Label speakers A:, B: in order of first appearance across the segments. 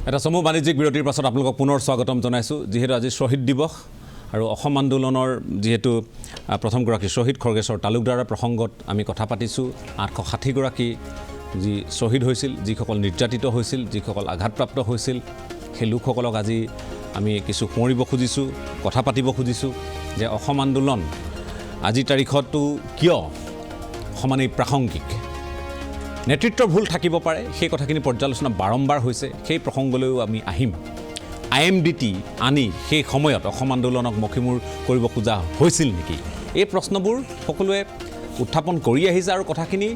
A: এটা সমূহ বাণিজ্যিক বিৰতিৰ পাছত আপোনালোকক পুনৰ স্বাগতম জনাইছোঁ যিহেতু আজি শ্বহীদ দিৱস আৰু অসম আন্দোলনৰ যেহেতু প্ৰথমগৰাকী শ্বহীদ খৰ্গেশ্বৰ তালুকদাৰৰ প্ৰসংগত আমি কথা পাতিছোঁ 860 গৰাকী যি শ্বহীদ হৈছিল যিসকল নিৰ্যাতিত হৈছিল যিসকল আঘাতপ্ৰাপ্ত হৈছিল সেই লোকসকলক আজি আমি কিছু সোঁৱৰিব খুজিছোঁ কথা পাতিব খুজিছোঁ যে অসম আন্দোলন আজি তাৰিখতো কিয় সমানেই প্ৰাসংগিক নেতৃত্বৰ ভুল থাকিব পাৰে সেই কথাখিনি পৰ্যালোচনা বাৰম্বাৰ হৈছে সেই প্ৰসংগলৈও আমি আহিম IMDT আনি সেই সময়ত অসম আন্দোলনক মখিমূৰ কৰিব খোজা হৈছিল নেকি এই প্ৰশ্নবোৰ সকলোৱে উত্থাপন কৰি আহিছে আৰু কথাখিনি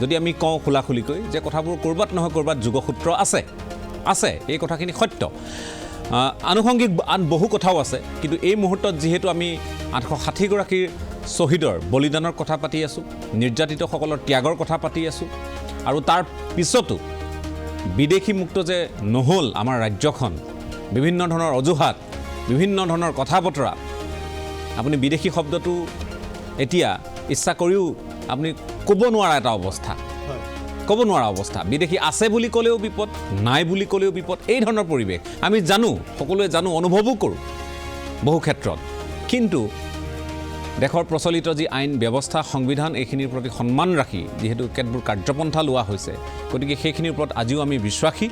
A: যদি আমি কওঁ খোলাখুলিকৈ যে কথাবোৰ কৰবাত নহয় কৰবাত যোগসূত্ৰ আছে এই কথাখিনি সত্য আনুষংগিক আন বহু কথাও আছে কিন্তু এই মুহূৰ্তত যিহেতু আমি 860 গৰাকীৰ শ্বহীদৰ বলিদানৰ কথা পাতি আছোঁ নিৰ্যাতিতসকলৰ ত্যাগৰ কথা পাতি আছোঁ আৰু তাৰ পিছতো বিদেশী মুক্ত যে নহল আমাৰ ৰাজ্যখন বিভিন্ন ধৰণৰ অজুহাত বিভিন্ন ধৰণৰ কথা বতৰা আপুনি বিদেশী শব্দটো এতিয়া ইচ্ছা কৰিও আপুনি ক'ব নোৱাৰা এটা অৱস্থা ক'ব নোৱাৰা অৱস্থা বিদেশী আছে বুলি ক'লেও বিপদ নাই বুলি ক'লেও বিপদ এই ধৰণৰ পৰিৱেশ আমি জানো সকলোৱে জানো অনুভৱো কৰোঁ বহু ক্ষেত্ৰত কিন্তু দেশৰ প্ৰচলিত যি আইন ব্যৱস্থা সংবিধান এইখিনিৰ প্ৰতি সন্মান ৰাখি যিহেতু কেতবোৰ কাৰ্যপন্থা লোৱা হৈছে গতিকে সেইখিনিৰ ওপৰত আজিও আমি বিশ্বাসী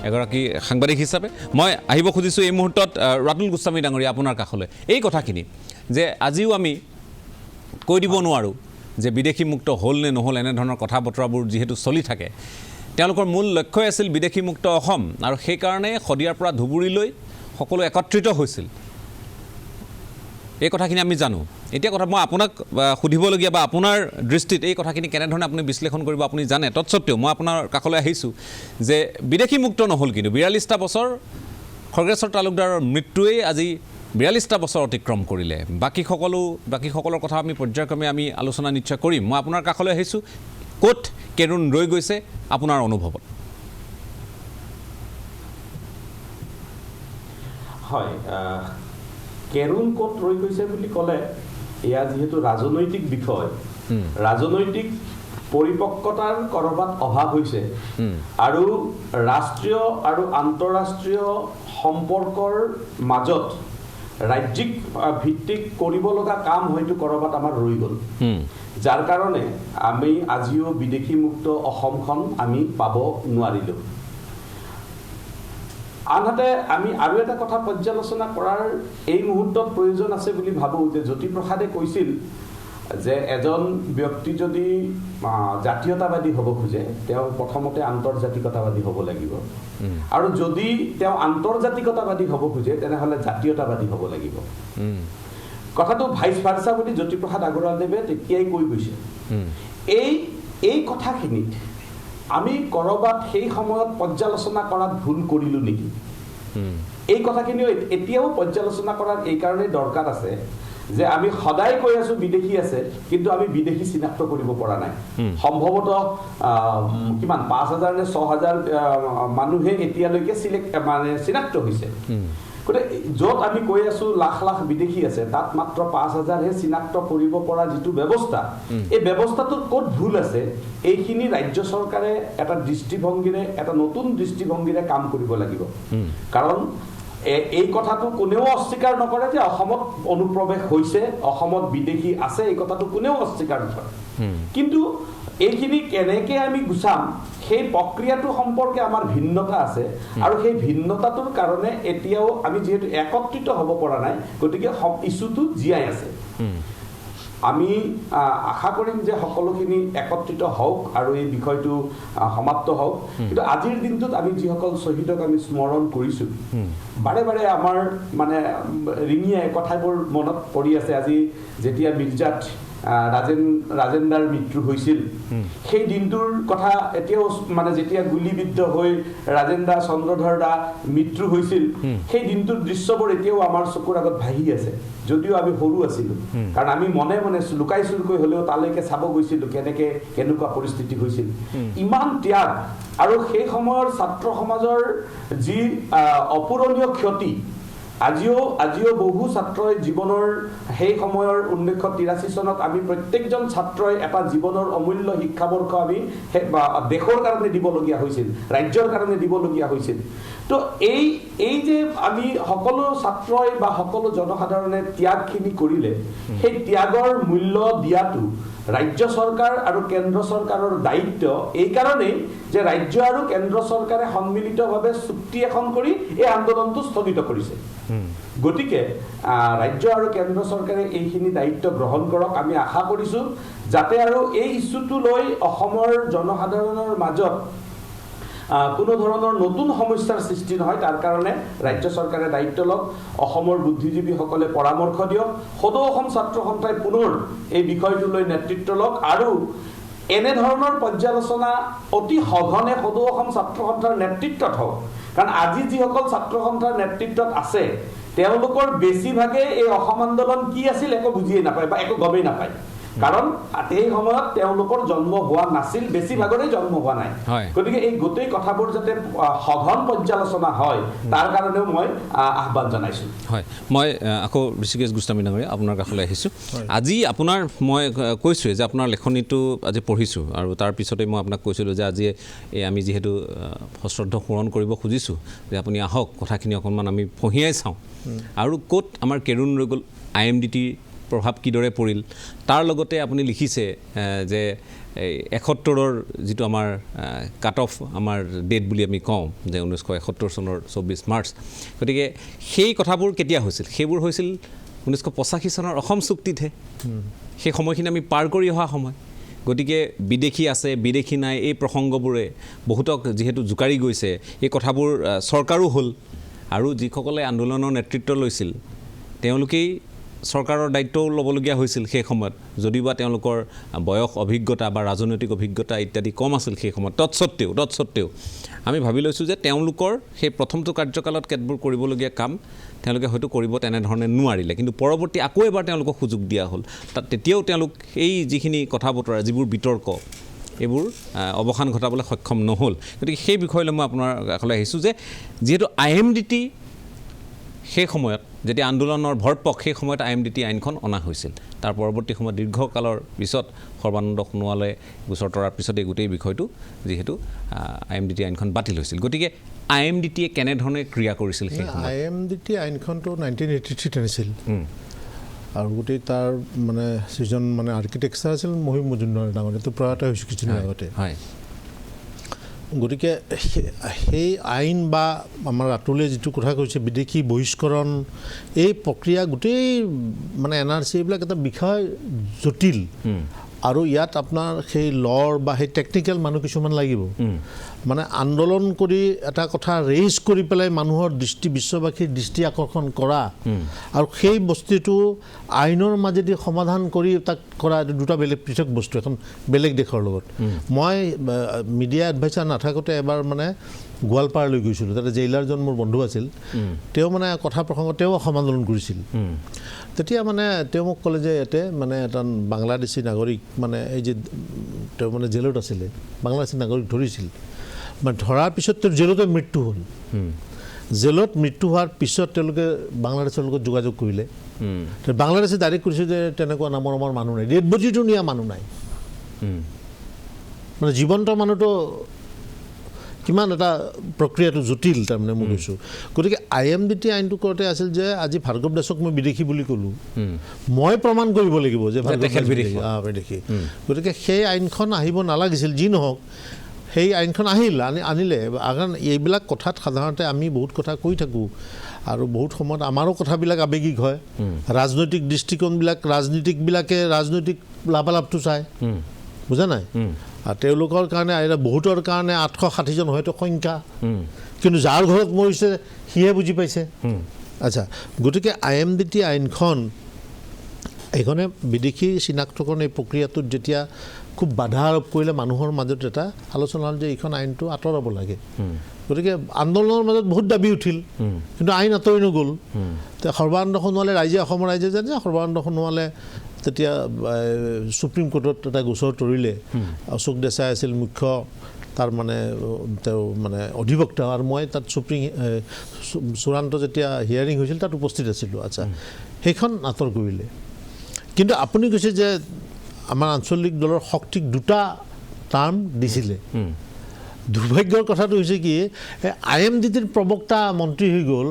A: এগৰাকী সাংবাদিক হিচাপে মই আহিব খুজিছোঁ এই মুহূৰ্তত ৰাতুল গোস্বামী ডাঙৰীয়া আপোনাৰ কাষলৈ এই কথাখিনি যে আজিও আমি কৈ দিব নোৱাৰোঁ যে বিদেশী মুক্ত হ'ল নে নহ'ল এনেধৰণৰ কথা বতৰাবোৰ যিহেতু চলি থাকে তেওঁলোকৰ মূল লক্ষ্যই আছিল বিদেশী মুক্ত অসম আৰু সেইকাৰণে শদিয়াৰ পৰা ধুবুৰীলৈ সকলো একত্ৰিত হৈছিল এই কথাখিনি আমি জানো এতিয়া কথা মই আপোনাক সুধিবলগীয়া বা আপোনাৰ দৃষ্টিত এই কথাখিনি কেনেধৰণে আপুনি বিশ্লেষণ কৰিব আপুনি জানে তৎসত্ত্বেও মই আপোনাৰ কাষলৈ আহিছোঁ যে বিদেশী মুক্ত নহ'ল কিন্তু 42টা বছৰ খৰ্গেশ্বৰ তালুকদাৰৰ মৃত্যুৱেই আজি 42টা বছৰ অতিক্ৰম কৰিলে বাকীসকলৰ কথা আমি পৰ্যায়ক্ৰমে আমি আলোচনা নিশ্চয় কৰিম মই আপোনাৰ কাষলৈ আহিছোঁ ক'ত কেৰুণ ৰৈ গৈছে আপোনাৰ অনুভৱত
B: হয় কেৰুণ ক'ত ৰৈ গৈছে বুলি ক'লে এয়া যিহেতু ৰাজনৈতিক বিষয় ৰাজনৈতিক পৰিপক্কতাৰ কৰবাত অভাৱ হৈছে আৰু ৰাষ্ট্ৰীয় আৰু আন্তঃৰাষ্ট্ৰীয় সম্পৰ্কৰ মাজত ৰাজ্যিক ভিত্তিক কৰিব লগা কাম হয়তো কৰবাত আমাৰ ৰৈ গ'ল যাৰ কাৰণে আমি আজিও বিদেশী মুক্ত অসমখন আমি পাব নোৱাৰিলোঁ আনহাতে আমি আৰু এটা কথা পৰ্যালোচনা কৰাৰ এই মুহূৰ্তত প্ৰয়োজন আছে বুলি ভাবোঁ যে জ্যোতিপ্ৰসাদে কৈছিল যে এজন ব্যক্তি যদি জাতীয়তাবাদী হ'ব খোজে তেওঁ প্ৰথমতে আন্তৰ্জাতিকতাবাদী হ'ব লাগিব আৰু যদি তেওঁ আন্তৰ্জাতিকতাবাদী হ'ব খোজে তেনেহ'লে জাতীয়তাবাদী হ'ব লাগিব কথাটো ভাইচ ভাৰ্চা বুলি জ্যোতিপ্ৰসাদ আগৰৱালদেৱে তেতিয়াই কৈ গৈছে এই কথাখিনিত আমি কৰবাত সেই সময়ত পৰ্যালোচনা কৰাত ভুল কৰিলোঁ নেকি এই কথাখিনি এতিয়াও পৰ্যালোচনা কৰাৰ এই কাৰণেই দৰকাৰ আছে যে আমি সদায় কৈ আছোঁ বিদেশী আছে কিন্তু আমি বিদেশী চিনাক্ত কৰিব পৰা নাই সম্ভৱতঃ কিমান 5,000 নে 6,000 মানুহে এতিয়ালৈকে চিনাক্ত হৈছে গতিকে য'ত আমি কৈ আছোঁ লাখ লাখ বিদেশী আছে তাত মাত্ৰ 5,000হে চিনাক্ত কৰিব পৰা যিটো ব্যৱস্থা এই ব্যৱস্থাটোত ক'ত ভুল আছে এইখিনি ৰাজ্য চৰকাৰে এটা দৃষ্টিভংগীৰে এটা নতুন দৃষ্টিভংগীৰে কাম কৰিব লাগিব কাৰণ এই কথাটো কোনেও অস্বীকাৰ নকৰে যে অসমত অনুপ্ৰৱেশ হৈছে অসমত বিদেশী আছে এই কথাটো কোনেও অস্বীকাৰ নকৰে কিন্তু এইখিনি কেনেকৈ আমি গুচাম সেই প্ৰক্ৰিয়াটো সম্পৰ্কে আমাৰ ভিন্নতা আছে আৰু সেই ভিন্নতাটোৰ কাৰণে এতিয়াও আমি যিহেতু একত্ৰিত হ'ব পৰা নাই গতিকে ইছ্যুটো জীয়াই আছে আমি আশা কৰিম যে সকলোখিনি একত্ৰিত হওক আৰু এই বিষয়টো সমাপ্ত হওক কিন্তু আজিৰ দিনটোত আমি যিসকল শ্বহীদক আমি স্মৰণ কৰিছোঁ বাৰে বাৰে আমাৰ মানে ৰিঙিয়াই কথাবোৰ মনত পৰি আছে আজি যেতিয়া মিৰ্জাত ৰাজেন্দ্ৰাৰ মৃত্যু হৈছিল সেই দিনটোৰ কথা এতিয়াও মানে যেতিয়া গুলীবিদ্ধ হৈ ৰাজেন্দ্ৰ চন্দ্ৰধৰ দা মৃত্যু হৈছিল সেই দিনটোৰ দৃশ্যবোৰ এতিয়াও আমাৰ চকুৰ আগত ভাহি আছে যদিও আমি সৰু আছিলোঁ কাৰণ আমি মনে মনে লুকাই চুৰকৈ হ'লেও তালৈকে চাব গৈছিলোঁ কেনেকুৱা পৰিস্থিতি হৈছিল ইমান ত্যাগ আৰু সেই সময়ৰ ছাত্ৰ সমাজৰ যি অপূৰণীয় ক্ষতি আজিও বহু ছাত্ৰই জীৱনৰ সেই সময়ৰ 1983 চনত আমি প্ৰত্যেকজন ছাত্ৰই এটা জীৱনৰ অমূল্য শিক্ষাবৰ্ষ আমি দেশৰ কাৰণে দিবলগীয়া হৈছিল, ৰাজ্যৰ কাৰণে দিবলগীয়া হৈছিল। তো এই যে আমি সকলো ছাত্ৰই বা সকলো জনসাধাৰণে ত্যাগখিনি কৰিলে, সেই ত্যাগৰ মূল্য দিয়াটো ৰাজ্য চৰকাৰ আৰু কেন্দ্ৰ চৰকাৰৰ দায়িত্ব। এই কাৰণেই যে ৰাজ্য আৰু কেন্দ্ৰ চৰকাৰে সন্মিলিতভাৱে চুক্তি এখন কৰি এই আন্দোলনটো স্থগিত কৰিছে। গতিকে ৰাজ্য আৰু কেন্দ্ৰ চৰকাৰে এইখিনি দায়িত্ব গ্ৰহণ কৰক। আমি আশা কৰিছোঁ যাতে আৰু এই ইছ্যুটো লৈ অসমৰ জনসাধাৰণৰ মাজত কোনো ধৰণৰ নতুন সমস্যাৰ সৃষ্টি নহয়, তাৰ কাৰণে ৰাজ্য চৰকাৰে দায়িত্ব লওক, অসমৰ বুদ্ধিজীৱীসকলে পৰামৰ্শ দিয়ক, সদৌ অসম ছাত্ৰ সন্থাই পুনৰ এই বিষয়টোলৈ নেতৃত্ব লওক আৰু এনেধৰণৰ পৰ্যালোচনা অতি সঘনে সদৌ অসম ছাত্ৰ সন্থাৰ নেতৃত্বত হওক। কাৰণ আজি যিসকল ছাত্ৰ সন্থাৰ নেতৃত্বত আছে তেওঁলোকৰ বেছিভাগে এই অসম আন্দোলন কি আছিল একো বুজিয়েই নাপায় বা একো গমেই নাপায়। কাৰণ এই সময়ত তেওঁলোকৰ জন্ম হোৱা নাছিল, বেছিভাগৰে জন্ম হোৱা নাই। গতিকে এই গোটেই কথাবোৰ যাতে সঘন পৰ্যালোচনা হয় তাৰ কাৰণেও মই আহ্বান জনাইছোঁ।
A: হয়, মই আকৌ ঋষিকেশ গোস্বামী ডাঙৰীয়া আপোনাৰ কাষলৈ আহিছোঁ। আজি আপোনাৰ মই কৈছোঁৱে যে আপোনাৰ লেখনিটো আজি পঢ়িছোঁ আৰু তাৰ পিছতে মই আপোনাক কৈছিলোঁ যে আজি আমি যিহেতু সশ্ৰদ্ধ সোঁৱৰণ কৰিব খুজিছোঁ যে আপুনি আহক, কথাখিনি অকণমান আমি ফঁহিয়াই চাওঁ আৰু ক'ত আমাৰ কেৰুণ ৰৈ গ'ল, IMDTৰ প্ৰভাৱ কিদৰে পৰিল, তাৰ লগতে আপুনি লিখিছে যে 71ৰ যিটো আমাৰ কাট অফ আমাৰ ডেট বুলি আমি কওঁ যে 1971 চনৰ 24 মাৰ্চ। গতিকে সেই কথাবোৰ কেতিয়া হৈছিল? সেইবোৰ হৈছিল 1985 চনৰ অসম চুক্তিতহে। সেই সময়খিনি আমি পাৰ কৰি অহা সময়। গতিকে বিদেশী আছে, বিদেশী নাই, এই প্ৰসংগবোৰে বহুতক যিহেতু জোকাৰি গৈছে, এই কথাবোৰ চৰকাৰো হ'ল আৰু যিসকলে আন্দোলনৰ নেতৃত্ব লৈছিল তেওঁলোকেই চৰকাৰৰ দায়িত্বও ল'বলগীয়া হৈছিল সেই সময়ত, যদিওবা তেওঁলোকৰ বয়স, অভিজ্ঞতা বা ৰাজনৈতিক অভিজ্ঞতা ইত্যাদি কম আছিল সেই সময়ত। তৎসত্ত্বেও আমি ভাবি লৈছোঁ যে তেওঁলোকৰ সেই প্ৰথমটো কাৰ্যকালত কেতবোৰ কৰিবলগীয়া কাম তেওঁলোকে হয়তো কৰিব তেনেধৰণে নোৱাৰিলে, কিন্তু পৰৱৰ্তী আকৌ এবাৰ তেওঁলোকক সুযোগ দিয়া হ'ল। তেতিয়াও তেওঁলোক এই যিখিনি কথা বতৰা, যিবোৰ বিতৰ্ক, এইবোৰ অৱসান ঘটাবলৈ সক্ষম নহ'ল। গতিকে সেই বিষয়লৈ মই আপোনাৰ কাষলৈ আহিছোঁ যে যিহেতু IMDT সেই সময়ত যেতিয়া আন্দোলনৰ ভৰপক, সেই সময়ত IMDT আইনখন অনা হৈছিল। তাৰ পৰৱৰ্তী সময়ত দীৰ্ঘকালৰ পিছত সৰ্বানন্দ সোণোৱালে গোচৰ তৰাৰ পিছত এই গোটেই বিষয়টো যিহেতু IMDT আইনখন বাতিল হৈছিল। গতিকে IMDTয়ে কেনেধৰণে ক্ৰিয়া কৰিছিল সেই সময়ত?
C: IMDT আইনখনটো 1983 আনিছিল আৰু গোটেই তাৰ মানে যিজন মানে আৰ্কিটেক্সাৰ আছিল মহিম মজুমদাৰ ডাঙৰীয়াটো প্ৰয়াত হৈছিল কিছুদিন আগতে।
A: হয়,
C: গতিকে সেই আইন বা আমাৰ ৰাতুলে যিটো কথা কৈছে বিদেশী বহিষ্কৰণ, এই প্ৰক্ৰিয়া গোটেই মানে NRC এইবিলাক এটা বিষয় জটিল আৰু ইয়াত আপোনাৰ সেই লৰ বা সেই টেকনিকেল মানুহ কিছুমান লাগিব। মানে আন্দোলন কৰি এটা কথা ৰেইজ কৰি পেলাই মানুহৰ দৃষ্টি, বিশ্ববাসীৰ দৃষ্টি আকৰ্ষণ কৰা আৰু সেই বস্তুটো আইনৰ মাজেদি সমাধান কৰি তাক কৰা, এইটো দুটা বেলেগ পৃথক বস্তু, এখন বেলেগ দেশৰ লগত। মই মিডিয়া এডভাইচাৰ নাথাকোঁতে এবাৰ মানে গোৱালপাৰালৈ গৈছিলোঁ, তাতে জেইলাৰজন মোৰ বন্ধু আছিল। তেওঁ মানে কথা প্ৰসংগত তেওঁ অসম আন্দোলন কৰিছিল। তেতিয়া মানে তেওঁ মোক ক'লে যে ইয়াতে মানে এটা বাংলাদেশী নাগৰিক মানে এই যে তেওঁ মানে জেলত আছিলে, বাংলাদেশী নাগৰিক ধৰিছিল, মানে ধৰাৰ পিছত তেওঁৰ জেলতে মৃত্যু হ'ল। জেলত মৃত্যু হোৱাৰ পিছত তেওঁলোকে বাংলাদেশৰ লগত যোগাযোগ কৰিলে। বাংলাদেশে ডাইৰেক্ট কৰিছে যে তেনেকুৱা নামৰ আমাৰ মানুহ নাই, ডেড বডিটো নিয়া মানুহ নাই। মানে জীৱন্ত মানুহটো কিমান এটা প্ৰক্ৰিয়াটো জটিল, তাৰমানে মই কৈছোঁ। গতিকে IMDT আইনটো কৰোঁতে আছিল যে আজি ভাৰ্গৱ দাসক মই বিদেশী বুলি ক'লোঁ, মই প্ৰমাণ কৰিব লাগিব যে বিদেশী। গতিকে সেই আইনখন আহিব নালাগিছিল। যি নহওক সেই আইনখন আনিলে। কাৰণ এইবিলাক কথাত সাধাৰণতে আমি বহুত কথা কৈ থাকোঁ আৰু বহুত সময়ত আমাৰো কথাবিলাক আৱেগিক হয়। ৰাজনৈতিক দৃষ্টিকোণবিলাক ৰাজনীতিকবিলাকে ৰাজনৈতিক লাভালাভটো চায়, বুজা নাই? আৰু তেওঁলোকৰ কাৰণে বহুতৰ কাৰণে 860জন হয়তো সংখ্যা, কিন্তু যাৰ ঘৰত মৰিছে সিহে বুজি পাইছে। আচ্ছা, গতিকে IMDT আইনখন এইখনে বিদেশী চিনাক্তকৰণ এই প্ৰক্ৰিয়াটোত যেতিয়া খুব বাধা আৰোপ কৰিলে মানুহৰ মাজত এটা আলোচনা হ'ল যে এইখন আইনটো আঁতৰাব লাগে। গতিকে আন্দোলনৰ মাজত বহুত দাবী উঠিল, কিন্তু আইন আঁতৰি নগ'ল। সৰ্বানন্দ সোণোৱালে অসমৰ ৰাইজে জানে যে সৰ্বানন্দ সোণোৱালে তেতিয়া সুপ্ৰিম কোৰ্টত এটা গোচৰ তৰিলে। অশোক দেশাই আছিল মুখ্য তাৰ মানে তেওঁ মানে অধিবক্তা আৰু মই তাত চূড়ান্ত যেতিয়া হিয়াৰিং হৈছিল তাত উপস্থিত আছিলোঁ আচ্ছা সেইখন আঁতৰ কৰিলে কিন্তু আপুনি কৈছে যে আমাৰ আঞ্চলিক দলৰ শক্তিক দুটা টাৰ্ম দিছিলে দুৰ্ভাগ্যৰ কথাটো হৈছে কি IMDTৰ প্ৰবক্তা মন্ত্ৰী হৈ গ'ল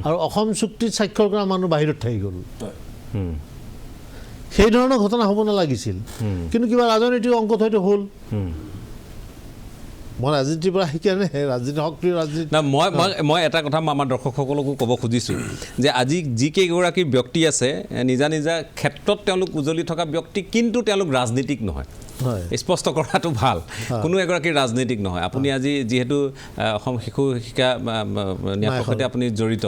C: আৰু অসম চুক্তিত স্বাক্ষৰ কৰা মানুহ বাহিৰত থাকি গ'ল সেই ধৰণৰ ঘটনা হ'ব নালাগিছিল কিন্তু কিবা ৰাজনৈতিক অংকত হয়তো হ'ল মই ৰাজনীতিৰ পৰা সেইকাৰণে ৰাজনীতি সক্ৰিয় ৰাজনীতি
A: না মই এটা কথা আমাৰ দৰ্শকসকলকো ক'ব খুজিছোঁ যে আজি যিকেইগৰাকী ব্যক্তি আছে নিজা নিজা ক্ষেত্ৰত তেওঁলোক উজলি থকা ব্যক্তি কিন্তু তেওঁলোক ৰাজনীতিক নহয় স্পষ্ট কৰাটো ভাল কোনো এগৰাকী ৰাজনীতিক নহয় আপুনি আজি যিহেতু অসম শিশু শিক্ষা ন্যাসৰ সৈতে আপুনি জড়িত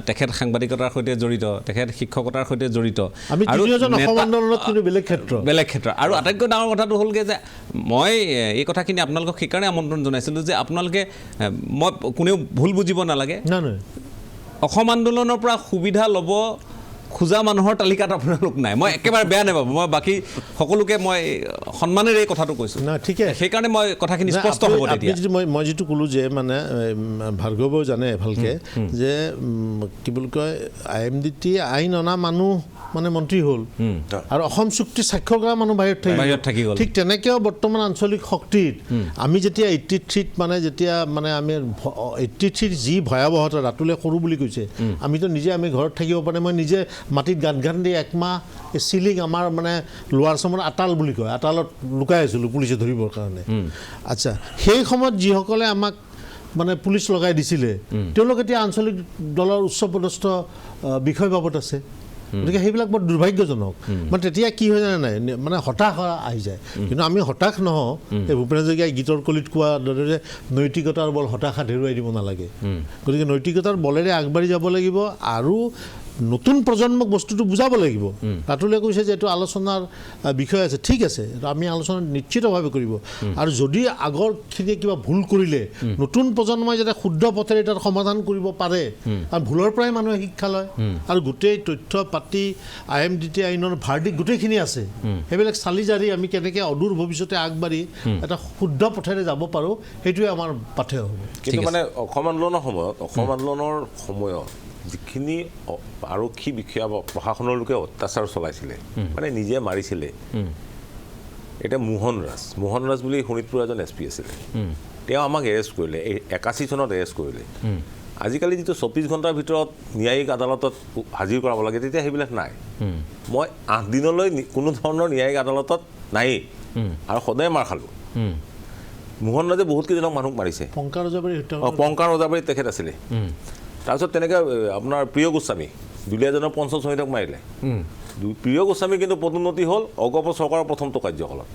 A: তেখেত সাংবাদিকতাৰ সৈতে জড়িত তেখেত শিক্ষকতাৰ সৈতে জড়িত
C: আৰু বেলেগ
A: ক্ষেত্ৰ আৰু আটাইতকৈ ডাঙৰ কথাটো হ'লগৈ যে মই এই কথাখিনি আপোনালোকক সেইকাৰণে আমন্ত্ৰণ জনাইছিলোঁ যে আপোনালোকে মই কোনেও ভুল বুজিব নালাগে অসম আন্দোলনৰ পৰা সুবিধা ল'ব খোজা মানুহৰ তালিকাত আপোনালোক নাই মই একেবাৰে বেয়া নাপাব মই বাকী সকলোকে মই সন্মানেৰে এই কথাটো কৈছোঁ
C: ঠিকে
A: সেইকাৰণে মই কথাখিনি স্পষ্ট হ'ব তেতিয়া
C: মই যিটো ক'লোঁ যে মানে ভাৰ্গৱেও জানে ভালকৈ যে কি বুলি কয় IMDT আইন অনা মানুহ মানে মন্ত্ৰী হ'ল আৰু অসম চুক্তি স্বাক্ষৰ কৰা মানুহ বাহিৰত থাকি গ'ল ঠিক তেনেকৈও বৰ্তমান আঞ্চলিক শক্তিত আমি যেতিয়া 83ত মানে যেতিয়া মানে আমি 83ৰ যি ভয়াৱহতা ৰাতুলে সৰু বুলি কৈছে আমিতো নিজে আমি ঘৰত থাকিব পাৰে মই নিজে মাটিত গাঁত দি একমাহ চিলিং আমাৰ মানে লোৱাৰ চামত আটাল বুলি কয় আটালত লুকাই আছিলোঁ পুলিচে ধৰিবৰ কাৰণে আচ্ছা সেই সময়ত যিসকলে আমাক মানে পুলিচ লগাই দিছিলে তেওঁলোক এতিয়া আঞ্চলিক দলৰ উচ্চপদস্থ বিষয় বাবদ আছে গতিকে সেইবিলাক বৰ দুৰ্ভাগ্যজনক মানে তেতিয়া কি হয় জানে নাই মানে হতাশ আহি যায় কিন্তু আমি হতাশ নহওঁ এই ভূপেন হাজৰিকাই গীতৰ কলিত কোৱা দৰে নৈতিকতাৰ বল হতাশাত হেৰুৱাই দিব নালাগে গতিকে নৈতিকতাৰ বলেৰে আগবাঢ়ি যাব লাগিব আৰু নতুন প্ৰজন্মক বস্তুটো বুজাব লাগিব ৰাতুলে কৈছে যে এইটো আলোচনাৰ বিষয় আছে ঠিক আছে আমি আলোচনা নিশ্চিতভাৱে কৰিব আৰু যদি আগৰখিনিয়ে কিবা ভুল কৰিলে নতুন প্ৰজন্মই যাতে শুদ্ধ পথেৰে তাৰ সমাধান কৰিব পাৰে আৰু ভুলৰ পৰাই মানুহে শিক্ষা লয় আৰু গোটেই তথ্য পাতি IMDT আইনৰ ভাৰ্ডিক গোটেইখিনি আছে সেইবিলাক চালি জাৰি আমি কেনেকৈ অদূৰ ভৱিষ্যতে আগবাঢ়ি এটা শুদ্ধ পথেৰে যাব পাৰোঁ সেইটোৱে আমাৰ পাথেয় হ'ব
D: কিন্তু মানে অসম আন্দোলনৰ সময়ত যিখিনি আৰক্ষী বিষয়া বা প্ৰশাসনৰ লোকে অত্যাচাৰ চলাইছিলে মানে নিজে মাৰিছিলে এতিয়া মোহন ৰাজ বুলি শোণিতপুৰ এজন SP আছিলে তেওঁ আমাক এৰেষ্ট কৰিলে 81 চনত এৰেষ্ট কৰিলে আজিকালি যিটো 24 ঘণ্টাৰ ভিতৰত ন্যায়িক আদালতত হাজিৰ কৰাব লাগে তেতিয়া সেইবিলাক নাই মই 8 দিনলৈ কোনো ধৰণৰ ন্যায়িক আদালতত নাই আৰু সদায় মাৰ খালোঁ মোহন ৰাজে বহুত কেইজনক মানুহক মাৰিছে পংকাৰ ৰজাবাৰী তেখেত আছিলে তাৰপিছত তেনেকৈ আপোনাৰ প্ৰিয় গোস্বামী দুলীয়াজনৰ 50 শহীদক মাৰিলে প্ৰিয় গোস্বামী কিন্তু পদোন্নতি হ'ল অগপ চৰকাৰৰ প্ৰথমটো কাৰ্যকালত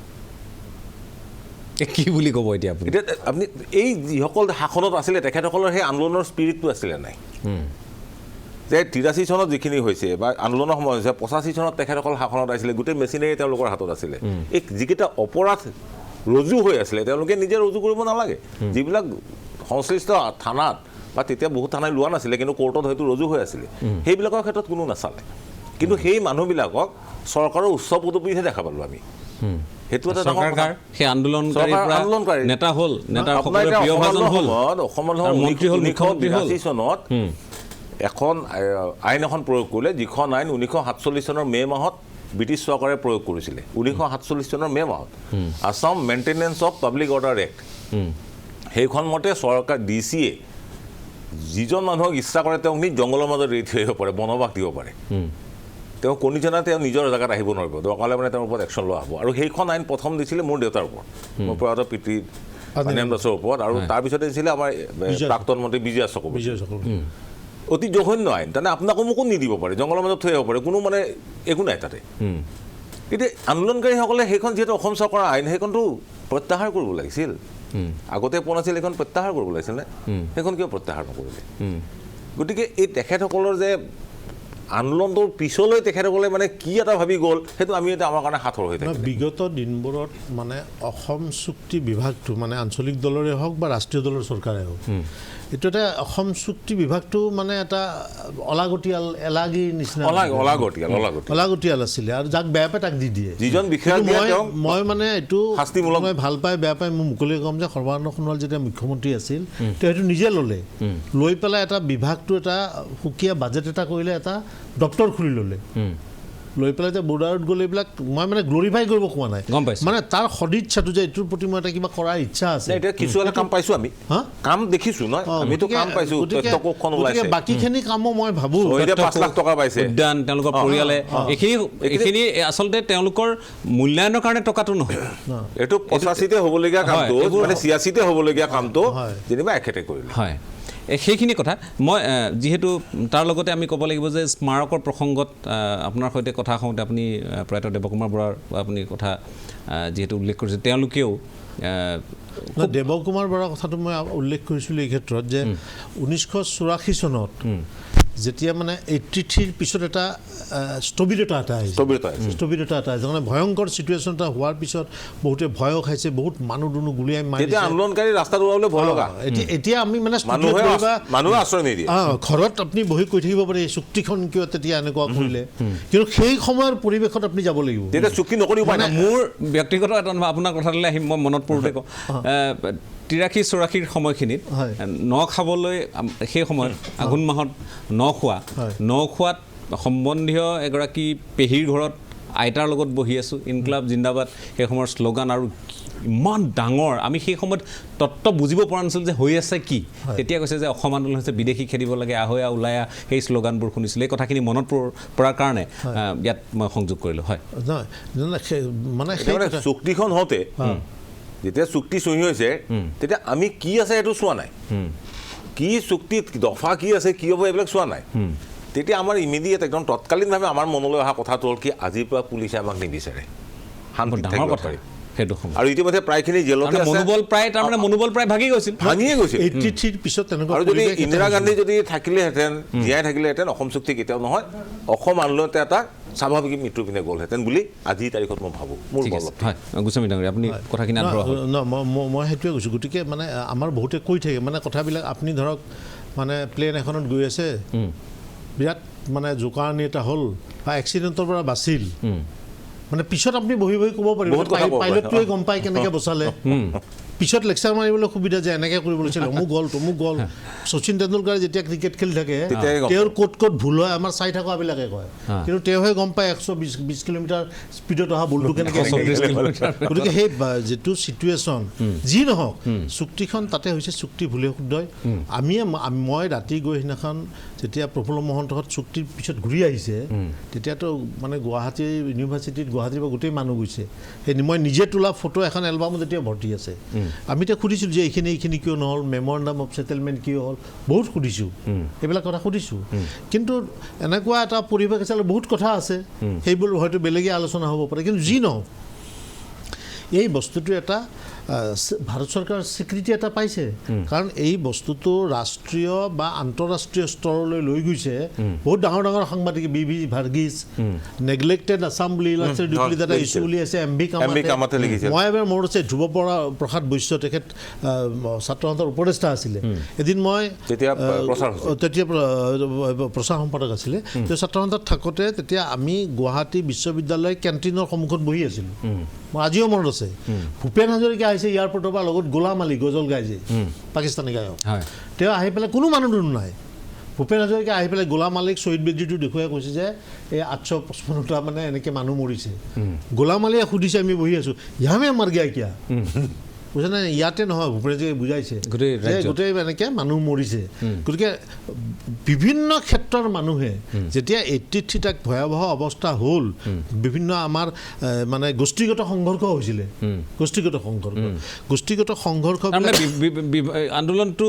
A: কি বুলি ক'ব এতিয়া
D: আপুনি এই যিসকল শাসনত আছিলে তেখেতসকলৰ সেই আন্দোলনৰ স্পিৰিটটো আছিলে নাই যে 83 চনত যিখিনি হৈছে বা আন্দোলনৰ সময় হৈছে 85 চনত তেখেতসকল শাসনত আহিছিলে গোটেই মেচিনেৰী তেওঁলোকৰ হাতত আছিলে এই যিকেইটা অপৰাধ ৰজু হৈ আছিলে তেওঁলোকে নিজে ৰজু কৰিব নালাগে যিবিলাক সংশ্লিষ্ট থানাত বা তেতিয়া বহুত থানাই লোৱা নাছিলে কিন্তু কোৰ্টত হয়তো ৰজু হৈ আছিলে সেইবিলাকৰ ক্ষেত্ৰত কোনো নাচালে কিন্তু সেই মানুহবিলাকক চৰকাৰৰ উচ্চ পদবীহে দেখা পালোঁ আমি সেইটো এটা
A: চৰকাৰ সেই আন্দোলনকাৰী নেতা হ'ল নেতাৰ সকলোৰে প্ৰিয়ভাজন হ'ল
D: অসমৰ
A: মন্ত্ৰী হ'ল মুখ্যমন্ত্ৰী হ'ল
D: 82 চনত এখন আইন এখন প্ৰয়োগ কৰিলে যিখন আইন 1947 চনৰ মে' মাহত ব্ৰিটিছ চৰকাৰে প্ৰয়োগ কৰিছিলে 1947 চনৰ মে' মাহত Assam maintenance of public order act সেইখন মতে চৰকাৰ DCয়ে যিজন মানুহক ইচ্ছা কৰে তেওঁক নি জংঘলৰ মাজত এৰি থৈ আহিব পাৰে বনবাস দিব পাৰে তেওঁ কণ্ডিশ্যনাৰ তেওঁ নিজৰ জেগাত আহিব নোৱাৰিব দৰকাৰ হ'লে মানে তেওঁৰ ওপৰত একশ্যন লোৱা হ'ব আৰু সেইখন আইন প্ৰথম দিছিলে মোৰ দেউতাৰ ওপৰত মোৰ প্ৰয়াত পিতৃ অনিয়ম দাসৰ ওপৰত আৰু তাৰপিছতে দিছিলে আমাৰ প্ৰাক্তন মন্ত্ৰী বিজয় চক্ৰৱৰ্তী অতি জঘন্য আইন তাৰমানে আপোনাকো মোকো নিদিব পাৰে জংঘলৰ মাজত থৈ আহিব পাৰে কোনো মানে একো নাই তাতে এতিয়া আন্দোলনকাৰীসকলে সেইখন যিহেতু অসম চৰকাৰৰ আইন সেইখনতো প্ৰত্যাহাৰ কৰিব লাগিছিল আগতে পোৱা নাছিল এইখন প্ৰত্যাহাৰ কৰিব লাগিছিল নে সেইখন কিয় প্ৰত্যাহাৰ নকৰিলে গতিকে এই তেখেতসকলৰ যে আন্দোলনটোৰ পিছলৈ তেখেতসকলে মানে কি এটা ভাবি গ'ল সেইটো আমি এতিয়া আমাৰ কাৰণে সাঁথৰ হৈ থাকে
C: বিগত দিনবোৰত মানে অসম চুক্তি বিভাগটো মানে আঞ্চলিক দলৰে হওক বা ৰাষ্ট্ৰীয় দলৰ চৰকাৰে হওক এইটো এটা অসম চুক্তি বিভাগটো মানে এটা অলাগতিয়াল এলাগীৰ নিচিনা অলাগতিয়াল আছিলে আৰু যাক বেয়া পায় তাক দি দিয়ে
D: যিজন বিষয়া
C: মই মানে এইটো মই ভাল পাই বেয়া পাই মই মুকলি ক'ম যে সৰ্বানন্দ সোণোৱাল যেতিয়া মুখ্যমন্ত্ৰী আছিল তেওঁ সেইটো নিজে ল'লে লৈ পেলাই এটা বিভাগটো এটা সুকীয়া বাজেট এটা কৰিলে এটা দপ্তৰ খুলি ল'লে লৈ পেলাই যে বৰ্ডাৰত গ'লে এইবিলাক মই মানে গ্লৰিফাই কৰিব কোৱা নাই মানে তাৰ সদিচ্ছাটো যে এইটোৰ প্ৰতি মই এটা কিবা কৰাৰ ইচ্ছা আছে
D: এতিয়া কিছু এটা কাম পাইছোঁ আমি কাম দেখিছোঁ নহয় আমিতো কাম পাইছোঁ তথ্যকোষখন ওলাইছে
C: বাকীখিনি কামো মই ভাবোঁ
D: 5 লাখ টকা পাইছে
A: উদ্যান তেওঁলোকৰ পৰিয়ালে এইখিনি আচলতে তেওঁলোকৰ মূল্যায়নৰ কাৰণে টকাটো নহয়
D: এইটো 85তে হ'বলগীয়া কামটো মানে 86তে হ'বলগীয়া কামটো যেনিবা এখেতে কৰিলে
A: হয় সেইখিনি কথা মই যিহেতু তাৰ লগতে আমি ক'ব লাগিব যে স্মাৰকৰ প্ৰসংগত আপোনাৰ সৈতে কথা কওঁতে আপুনি প্ৰয়াত দেৱকুমাৰ বৰাৰ আপুনি কথা যিহেতু উল্লেখ কৰিছে তেওঁলোকেও
C: দেৱকুমাৰ বৰাৰ কথাটো মই উল্লেখ কৰিছিলোঁ এই ক্ষেত্ৰত যে 1984 চনত যেতিয়া মানে 83ৰ পিছত এটা স্থবিৰতা এটা আহিছে মানে ভয়ংকৰ চিটুৱেশ্যন এটা হোৱাৰ পিছত বহুতে ভয়ো খাইছে বহুত মানুহ দুনু গুলিয়াই মাৰিছে
D: আন্দোলনকাৰী ৰাস্তাত ওলাবলৈ ভয় লগা
C: এতিয়া আমি মানে
D: মানুহে আশ্ৰয় নিদিয়ে
C: ঘৰত আপুনি বহি কৈ থাকিব পাৰে চুক্তিখন কিয় তেতিয়া এনেকুৱা কৰিলে কিন্তু সেই সময়ৰ পৰিৱেশত আপুনি যাব লাগিব
D: তেতিয়া চুক্তি নকৰি উপায় নাই
A: মোৰ ব্যক্তিগত এটা আপোনাৰ কথালৈ আহিম মই মনত পৰোঁতে কওঁ 83-84 সময়খিনিত ন খাবলৈ সেই সময়ত আঘোণ মাহত ন খোৱাত সম্বন্ধীয় এগৰাকী পেহীৰ ঘৰত আইতাৰ লগত বহি আছোঁ ইনকলাব জিন্দাবাদ সেই সময়ৰ শ্লোগান আৰু ইমান ডাঙৰ আমি সেই সময়ত তত্ত্ব বুজিব পৰা নাছিলোঁ যে হৈ আছে কি তেতিয়া কৈছে যে অসম আন্দোলন হৈছে বিদেশী খেদিব লাগে আহয়া ওলাই সেই শ্লোগানবোৰ শুনিছিলোঁ এই কথাখিনি মনত পৰাৰ কাৰণে ইয়াত মই সংযোগ কৰিলোঁ হয়
C: মানে
D: চুক্তিখন হওঁতে যেতিয়া চুক্তি চহী হৈছে তেতিয়া আমি কি আছে সেইটো চোৱা নাই কি চুক্তিত দফা কি আছে কি হ'ব এইবিলাক চোৱা নাই তেতিয়া আমাৰ ইমিডিয়েট একদম তৎকালীনভাৱে আমাৰ মনলৈ অহা কথাটো হ'ল কি আজিৰ পৰা পুলিচে আমাক নিবিচাৰে শান্তি থাকিব পাৰি
A: সেইটো সময়
D: আৰু ইতিমধ্যে প্ৰায়খিনি জেলতে আছে
A: মনোবল প্ৰায় ভাঙিয়ে গৈছিল
C: 83ৰ পিছত তেনেকুৱা
D: আৰু যদি ইন্দিৰা গান্ধী যদি থাকিলেহেঁতেন জীয়াই থাকিলেহেঁতেন অসম চুক্তি কেতিয়াও নহয় অসম আন্দোলনতে এটা স্বাভাৱিক মৃত্যু পিনে গ'লহেঁতেন বুলি আজিৰ তাৰিখত মই ভাবোঁ মোৰ
A: হয় গোস্বামী ডাঙৰীয়া আপুনি কথাখিনি
C: মই সেইটোৱে কৈছোঁ গতিকে মানে আমাৰ বহুতে কৈ থাকে মানে কথাবিলাক আপুনি ধৰক মানে প্লেন এখনত গৈ আছে বিৰাট মানে জোকাৰণি এটা হ'ল বা এক্সিডেণ্টৰ পৰা বাচিল মানে পিছত আপুনি বহি ক'ব পাৰিব পাইলটটোৱে গম পায় কেনেকৈ বচালে পিছত লেকচাৰ মাৰিবলৈ সুবিধা যে এনেকৈ কৰিব লৈছিল অমুক গ'ল শচীন তেণ্ডুলকাৰে যেতিয়া ক্ৰিকেট খেলি থাকে তেওঁৰ ক'ত ভুল হয় আমাৰ চাই থকাবিলাকে কয় কিন্তু তেওঁহে গম পায় 120 কিলোমিটাৰ স্পীডত অহা বলটো কেনেকৈ গতিকে সেই যিটো চিটুৱেশ্যন যি নহওক চুক্তিখন তাতে হৈছে চুক্তি ভুলে শুদ্ধই মই ৰাতি গৈ সেইদিনাখন যেতিয়া প্ৰফুল্ল মহন্তহঁত চুক্তিৰ পিছত ঘূৰি আহিছে তেতিয়াতো মানে গুৱাহাটী ইউনিভাৰ্চিটিত গুৱাহাটীৰ পৰা গোটেই মানুহ গৈছে সেই মই নিজে তোলা ফটো এখন এলবামো যেতিয়া ভৰ্তি আছে আমি এতিয়া সুধিছোঁ যে এইখিনি কিয় নহ'ল মেমৰেণ্ডাম অফ ছেটেলমেণ্ট কিয় হ'ল বহুত সুধিছোঁ এইবিলাক কথা সুধিছোঁ কিন্তু এনেকুৱা এটা পৰিৱেশ আছে বহুত কথা আছে সেইবোৰ হয়তো বেলেগে আলোচনা হ'ব পাৰে কিন্তু যি নহওক এই বস্তুটো এটা ভাৰত চৰকাৰৰ স্বীকৃতি এটা পাইছে কাৰণ এই বস্তুটো ৰাষ্ট্ৰীয় বা আন্তঃৰাষ্ট্ৰীয় স্তৰলৈ লৈ গৈছে বহুত ডাঙৰ সাংবাদিক বি ভাৰ্গিছ নেগলেক্টেড আছাম বুলি এটা ইছ্যু উলিয়াইছে এম বি কামাতে মই এবাৰ মোৰ আছে ধ্ৰুৱ প্ৰসাদ বৈশ্য তেখেত ছাত্ৰসন্থাৰ উপদেষ্টা আছিলে এদিন মই তেতিয়া প্ৰচাৰ সম্পাদক আছিলে তেওঁ ছাত্ৰসন্থাত থাকোঁতে তেতিয়া আমি গুৱাহাটী বিশ্ববিদ্যালয় কেণ্টিনৰ সন্মুখত বহি আছিলোঁ মোৰ আজিও মনত আছে ভূপেন হাজৰিকা আহিছে এয়াৰপৰ্টৰ পৰা লগত গোলাম আলী গজল গাই যে পাকিস্তানী গায়ক তেওঁ আহি পেলাই কোনো মানুহ দুনুহ নাই ভূপেন হাজৰিকা আহি পেলাই গোলাম আলীক শ্বহীদ বেদীটো দেখুৱাই কৈছে যে এই 855টা মানে এনেকৈ মানুহ মৰিছে গোলাম আলীয়ে সুধিছে আমি বহি আছোঁ ইয়ামে মাৰ গিয়া কিয়া বুজা নাই ইয়াতে নহয় ভূপেন হাজৰিকাই বুজাইছে গোটেই এনেকৈ মানুহ মৰিছে গতিকে বিভিন্ন ক্ষেত্ৰৰ মানুহে যেতিয়া 83 তাক ভয়াৱহ অৱস্থা হ'ল বিভিন্ন আমাৰ মানে গোষ্ঠীগত সংঘৰ্ষ হৈছিলে গোষ্ঠীগত সংঘৰ্ষ
A: আন্দোলনটো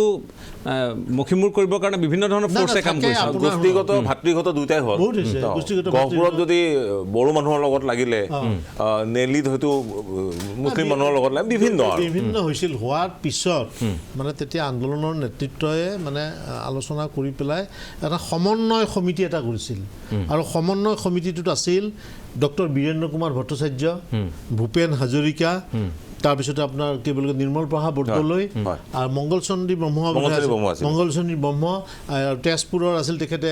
A: মষিমূৰ কৰিবৰ কাৰণে বিভিন্ন ধৰণৰ ফ'ৰ্চে কাম কৰিছে
D: গোষ্ঠীগত ভাতৃগত দুয়োটাই হ'ল গহপুৰত যদি বড়ো মানুহৰ লগত লাগিলে নেলিত হয়তো মুছলিম মানুহৰ লগত লাগে বিভিন্ন
C: হৈছিল হোৱাৰ পিছত মানে তেতিয়া আন্দোলনৰ নেতৃত্বই মানে আলোচনা কৰি পেলাই এটা সমন্বয় সমিতি এটা কৰিছিল আৰু সমন্বয় সমিতিটোত আছিল ডক্টৰ বীৰেন্দ্ৰ কুমাৰ ভট্টাচাৰ্য ভূপেন হাজৰিকা তাৰপিছতে আপোনাৰ কি বুলি কয় নিৰ্মল প্ৰভা বৰদলৈ আৰু মংগলচন্দ্ৰী ব্ৰহ্ম মংগলচন্দ্ৰী ব্ৰহ্ম তেজপুৰৰ আছিল তেখেতে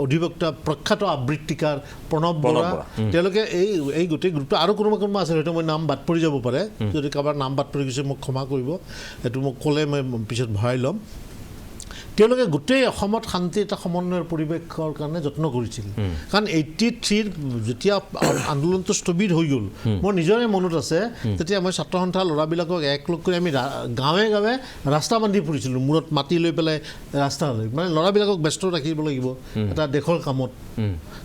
C: অধিবক্তা প্ৰখ্যাত আবৃত্তিকাৰ প্ৰণৱ বৰা তেওঁলোকে এই গোটেই গ্ৰুপটো আৰু কোনোবা আছিল হয়তো মই নাম বাদ পৰি যাব পাৰে যদি কাৰোবাৰ নাম বাদ পৰি গৈছে মোক ক্ষমা কৰিব এইটো মোক ক'লে মই পিছত ভৰাই ল'ম তেওঁলোকে গোটেই অসমত শান্তি এটা সমন্বয়ৰ পৰিৱেশৰ কাৰণে যত্ন কৰিছিল কাৰণ 83 যেতিয়া আন্দোলনটো স্থবিৰ হৈ গ'ল মোৰ নিজৰে মনত আছে তেতিয়া মই ছাত্ৰ সন্থা ল'ৰাবিলাকক একলগ কৰি আমি গাঁৱে গাঁৱে ৰাস্তা বান্ধি ফুৰিছিলোঁ মূৰত মাটি লৈ পেলাই ৰাস্তা লৈ মানে ল'ৰাবিলাকক ব্যস্ত ৰাখিব লাগিব এটা দেশৰ কামত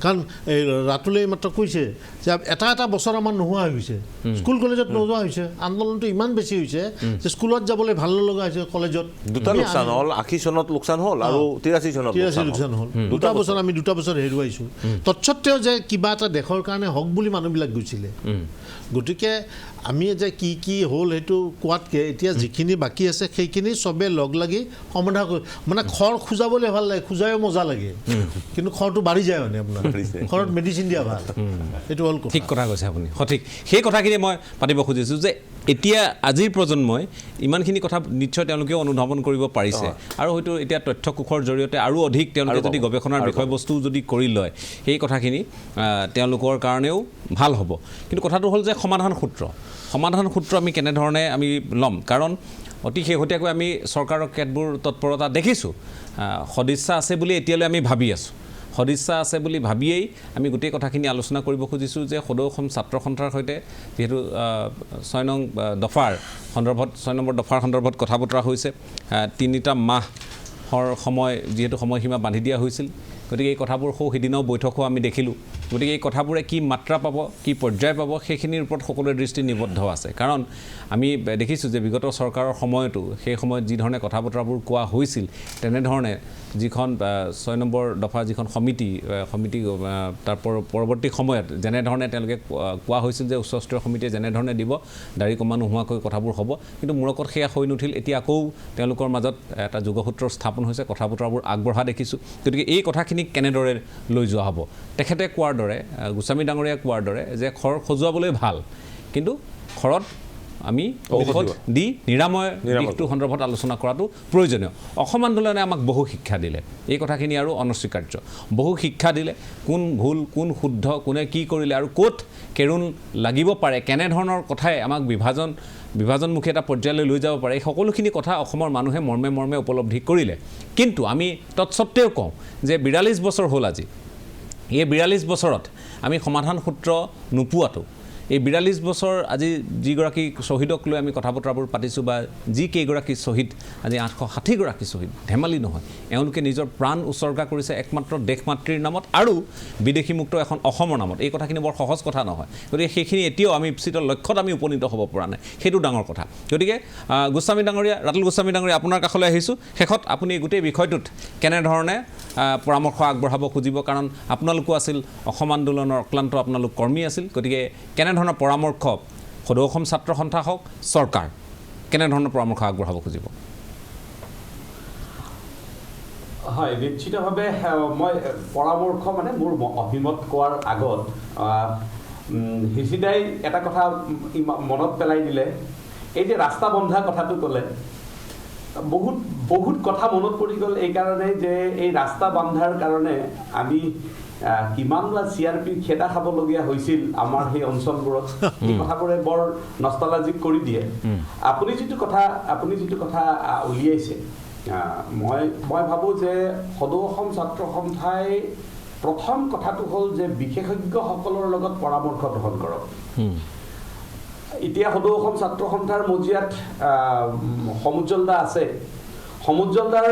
C: কাৰণ এই ৰাতুলে মাত্ৰ কৈছে যে এটা বছৰ আমাৰ নোহোৱা হৈ গৈছে স্কুল কলেজত নোযোৱা হৈছে আন্দোলনটো ইমান বেছি হৈছে যে স্কুলত যাবলৈ ভাল নলগা হৈছে কলেজত
D: দুটা লোকচান হ'ল 80 চনত লোকচান হ'ল আৰু 83 চনত
C: লোকচান হ'ল আমি দুটা বছৰ হেৰুৱাইছোঁ তৎসত্ত্বেও যে কিবা এটা দেশৰ কাৰণে হওক বুলি মানুহবিলাক গৈছিলে গতিকে আমি যে কি হ'ল সেইটো কোৱাতকৈ এতিয়া যিখিনি বাকী আছে সেইখিনি চবে লগ লাগি সমাধান কৰি মানে খৰ খোজাবলৈ ভাল লাগে খোজায়ো মজা লাগে কিন্তু খৰটো বাঢ়ি যায় মানে আপোনাৰ খৰত মেডিচিন দিয়া ভাল এইটো হ'ল
A: ঠিক কথা কৈছে আপুনি সঠিক সেই কথাখিনি মই পাতিব খুজিছোঁ যে এতিয়া আজিৰ প্ৰজন্মই ইমানখিনি কথা নিশ্চয় তেওঁলোকেও অনুধাৱন কৰিব পাৰিছে আৰু হয়তো এতিয়া তথ্য কোষৰ জৰিয়তে আৰু অধিক তেওঁলোকে যদি গৱেষণাৰ বিষয়বস্তু যদি কৰি লয় সেই কথাখিনি তেওঁলোকৰ কাৰণেও ভাল হ'ব কিন্তু কথাটো হ'ল যে সমাধান সূত্ৰ আমি কেনেধৰণে আমি ল'ম কাৰণ অতি শেহতীয়াকৈ আমি চৰকাৰৰ কেতবোৰ তৎপৰতা দেখিছোঁ সদিচ্ছা আছে বুলি এতিয়ালৈ আমি ভাবি আছোঁ সদিচ্ছা আছে বুলি ভাবিয়েই আমি গোটেই কথাখিনি আলোচনা কৰিব খুজিছোঁ যে সদৌ অসম ছাত্ৰ সন্থাৰ সৈতে যিহেতু 6 নং দফাৰ সন্দৰ্ভত কথা বতৰা হৈছে 3টা মাহৰ সময় যিহেতু সময়সীমা বান্ধি দিয়া হৈছিল গতিকে এই কথাবোৰ সিদিনাও বৈঠকো আমি দেখিলোঁ গতিকে এই কথাবোৰে কি মাত্ৰা পাব কি পৰ্যায় পাব সেইখিনিৰ ওপৰত সকলোৰে দৃষ্টি নিবদ্ধ আছে কাৰণ আমি দেখিছোঁ যে বিগত চৰকাৰৰ সময়তো সেই সময়ত যিধৰণে কথা বতৰাবোৰ কোৱা হৈছিল তেনেধৰণে যিখন 6 নম্বৰ দফা যিখন সমিতি তাৰ পৰৱৰ্তী সময়ত যেনেধৰণে তেওঁলোকে কোৱা হৈছিল যে উচ্চস্তৰীয় সমিতিয়ে যেনেধৰণে দিব দাড়ি কমা নোহোৱাকৈ কথাবোৰ হ'ব কিন্তু মূৰকত সেয়া হৈ নুঠিল এতিয়া আকৌ তেওঁলোকৰ মাজত এটা যোগসূত্ৰ স্থাপন হৈছে কথা বতৰাবোৰ আগবঢ়া দেখিছোঁ গতিকে এই কথাখিনি কেনেদৰে লৈ যোৱা হ'ব তেখেতে কোৱাৰ দৰে গোস্বামী ডাঙৰীয়াই কোৱাৰ দৰে যে খৰ খজুৱাবলৈ ভাল কিন্তু খৰত আমি ঔষধ দি নিৰাময় দিশটোৰ সন্দৰ্ভত আলোচনা কৰাটো প্ৰয়োজনীয় অসম আন্দোলনে আমাক বহু শিক্ষা দিলে এই কথাখিনি আৰু অনস্বীকাৰ্য বহু শিক্ষা দিলে কোন ভুল কোন শুদ্ধ কোনে কি কৰিলে আৰু ক'ত কেৰুণ লাগিব পাৰে কেনেধৰণৰ কথাই আমাক বিভাজনমুখী এটা পৰ্যায়লৈ লৈ যাব পাৰে এই সকলোখিনি কথা অসমৰ মানুহে মৰ্মে উপলব্ধি কৰিলে কিন্তু আমি তৎসত্ত্বেও কওঁ যে 42 বছৰ হ'ল আজি এই 42 বছৰত আমি সমাধান সূত্ৰ নোপোৱাটো এই 42 বছৰ আজি যিগৰাকী শ্বহীদক লৈ আমি কথা বতৰাবোৰ পাতিছোঁ বা যি কেইগৰাকী শ্বহীদ আজি 860 গৰাকী শ্বহীদ ধেমালি নহয় এওঁলোকে নিজৰ প্ৰাণ উৎসৰ্গা কৰিছে একমাত্ৰ দেশমাতৃৰ নামত আৰু বিদেশীমুক্ত এখন অসমৰ নামত এই কথাখিনি বৰ সহজ কথা নহয় গতিকে সেইখিনি এতিয়াও আমি ইপ্সিত লক্ষ্যত আমি উপনীত হ'ব পৰা নাই সেইটো ডাঙৰ কথা গতিকে ৰাতুল গোস্বামী ডাঙৰীয়া আপোনাৰ কাষলৈ আহিছোঁ শেষত আপুনি গোটেই বিষয়টোত কেনেধৰণে পৰামৰ্শ আগবঢ়াব খুজিব কাৰণ আপোনালোকো আছিল অসম আন্দোলনৰ অক্লান্ত আপোনালোক কৰ্মী আছিল গতিকে কেনেধৰণৰ পৰামৰ্শ সদৌ অসম ছাত্ৰ সন্থা হওক চৰকাৰ কেনেধৰণৰ পৰামৰ্শ আগবঢ়াব খুজিব
B: হয় নিশ্চিতভাৱে মই পৰামৰ্শ মানে মোৰ অভিমত কোৱাৰ আগত হিচিদাই এটা কথা মনত পেলাই দিলে এই যে ৰাস্তা বন্ধা কথাটো ক'লে বহুত কথা মনত পৰি গ'ল এইকাৰণে যে এই ৰাস্তা বন্ধাৰ কাৰণে আমি কিমান বা CRP খেদা খাবলগীয়া হৈছিল আমাৰ সেই অঞ্চলবোৰত এই কথাবোৰে বৰ নষ্টালজিক কৰি দিয়ে আপুনি যিটো কথা উলিয়াইছে মই ভাবোঁ যে সদৌ অসম ছাত্ৰ সন্থাই প্ৰথম কথাটো হ'ল যে বিশেষজ্ঞসকলৰ লগত পৰামৰ্শ গ্ৰহণ কৰক এতিয়া সদৌ অসম ছাত্ৰ সন্থাৰ মজিয়াত সমুজ্জ্বলদা আছে সমুজ্জ্বলদাৰ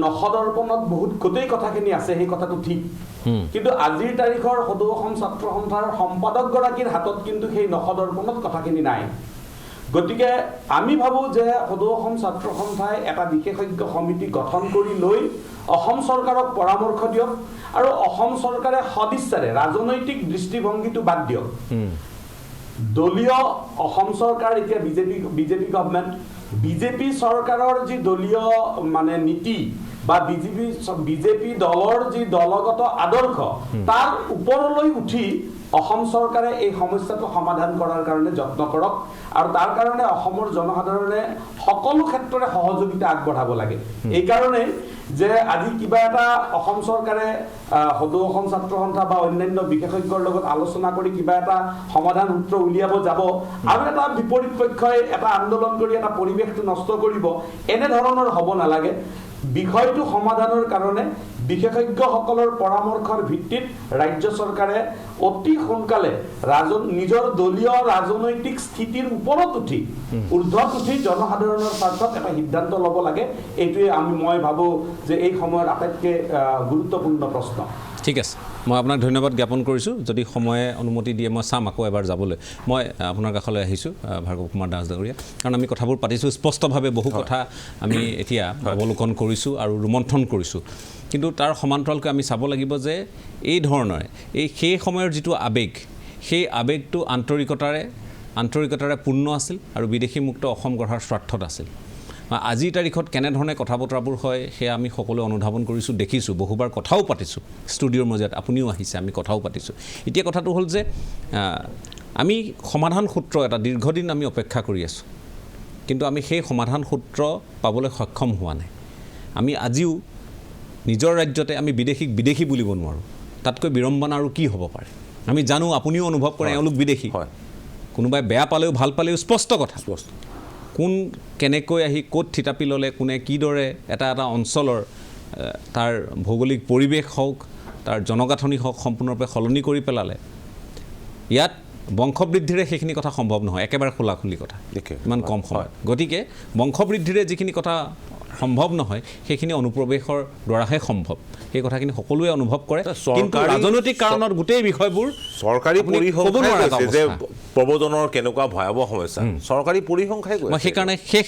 B: নখদৰ্পণত বহুত গোটেই কথাখিনি আছে সেই কথাটো ঠিক কিন্তু আজিৰ তাৰিখৰ সদৌ অসম ছাত্ৰ সন্থাৰ সম্পাদকগৰাকীৰ হাতত কিন্তু সেই নখদৰ্পণত কথাখিনি নাই গতিকে আমি ভাবোঁ যে সদৌ অসম ছাত্ৰ সন্থাই এটা বিশেষজ্ঞ সমিতি গঠন কৰি লৈ অসম চৰকাৰক পৰামৰ্শ দিয়ক আৰু অসম চৰকাৰে সদিচ্ছাৰে ৰাজনৈতিক দৃষ্টিভংগীটো বাদ দিয়ক দলীয় অসম চৰকাৰ এতিয়া বিজেপি গভৰ্ণমেণ্ট বিজেপি চৰকাৰৰ যি দলীয় মানে নীতি বা বিজেপি দলৰ যি দলগত আদৰ্শ তাৰ ওপৰলৈ উঠি অসম চৰকাৰে এই সমস্যাটো সমাধান কৰাৰ কাৰণে যত্ন কৰক আৰু তাৰ কাৰণে অসমৰ জনসাধাৰণে সকলো ক্ষেত্ৰতে সহযোগিতা আগবঢ়াব লাগে এই কাৰণে যে আজি কিবা এটা অসম চৰকাৰে সদৌ অসম ছাত্ৰ সন্থা বা অন্যান্য বিশেষজ্ঞৰ লগত আলোচনা কৰি কিবা এটা সমাধান সূত্ৰ উলিয়াব যাব আৰু এটা বিপৰীত পক্ষই এটা আন্দোলন কৰি এটা পৰিৱেশটো নষ্ট কৰিব এনেধৰণৰ হ'ব নালাগে বিষয়টো সমাধানৰ কাৰণে বিশেষজ্ঞসকলৰ পৰামৰ্শৰ ভিত্তিত ৰাজ্য চৰকাৰে অতি সোনকালে নিজৰ দলীয় ৰাজনৈতিক স্থিতিৰ ওপৰত উঠি ঊৰ্ধত উঠি জনসাধাৰণৰ স্বাৰ্থত এটা সিদ্ধান্ত ল'ব লাগে এইটোৱে মই ভাবোঁ যে এই সময়ৰ আটাইতকৈ গুৰুত্বপূৰ্ণ প্ৰশ্ন
A: ঠিক আছে মই আপোনাক ধন্যবাদ জ্ঞাপন কৰিছোঁ যদি সময়ে অনুমতি দিয়ে মই চাম আকৌ এবাৰ যাবলৈ মই আপোনাৰ কাষলৈ আহিছোঁ ভাৰ্গৱ কুমাৰ দাস ডাঙৰীয়া কাৰণ আমি কথাবোৰ পাতিছোঁ স্পষ্টভাৱে বহু কথা আমি এতিয়া অৱলোকন কৰিছোঁ আৰু ৰোমন্থন কৰিছোঁ কিন্তু তাৰ সমান্তৰালকৈ আমি চাব লাগিব যে এই ধৰণৰে সেই সময়ৰ যিটো আৱেগ সেই আৱেগটো আন্তৰিকতাৰে পূৰ্ণ আছিল আৰু বিদেশীমুক্ত অসম গঢ়াৰ স্বাৰ্থত আছিল আজিৰ তাৰিখত কেনেধৰণে কথা বতৰাবোৰ হয় সেয়া আমি সকলোৱে অনুধাৱন কৰিছোঁ দেখিছোঁ বহুবাৰ কথাও পাতিছোঁ ষ্টুডিঅ'ৰ মজিয়াত আপুনিও আহিছে আমি কথাও পাতিছোঁ এতিয়া কথাটো হ'ল যে আমি সমাধান সূত্ৰ এটা দীৰ্ঘদিন আমি অপেক্ষা কৰি আছোঁ কিন্তু আমি সেই সমাধান সূত্ৰ পাবলৈ সক্ষম হোৱা নাই আমি আজিও নিজৰ ৰাজ্যতে আমি বিদেশী বুলিব নোৱাৰোঁ তাতকৈ বিড়ম্বনা আৰু কি হ'ব পাৰে আমি জানো আপুনিও অনুভৱ কৰে এওঁলোক বিদেশী কোনোবাই বেয়া পালেও ভাল পালেও স্পষ্ট কথা কোন কেনেকৈ আহি ক'ত থিতাপি ল'লে কোনে কিদৰে এটা অঞ্চলৰ তাৰ ভৌগোলিক পৰিৱেশ হওক তাৰ জনগাঁথনি হওক সম্পূৰ্ণৰূপে সলনি কৰি পেলালে ইয়াত বংশবৃদ্ধিৰে সেইখিনি কথা সম্ভৱ নহয় একেবাৰে খোলাখুলি কথা ইমান কম সময়ত গতিকে বংশবৃদ্ধিৰে যিখিনি কথা সম্ভৱ নহয় সেইখিনি অনুপ্ৰৱেশৰ দ্বাৰাহে সম্ভৱ সেই কথাখিনি সকলোৱে অনুভৱ কৰে কিন্তু ৰাজনৈতিক কাৰণত গোটেই বিষয়বোৰ
D: চৰকাৰী পৰিসংখ্যাই যে প্ৰব্ৰজনৰ কেনেকুৱা ভয়াৱহ সমস্যা চৰকাৰী পৰিসংখ্যাই
A: মই সেইকাৰণে শেষ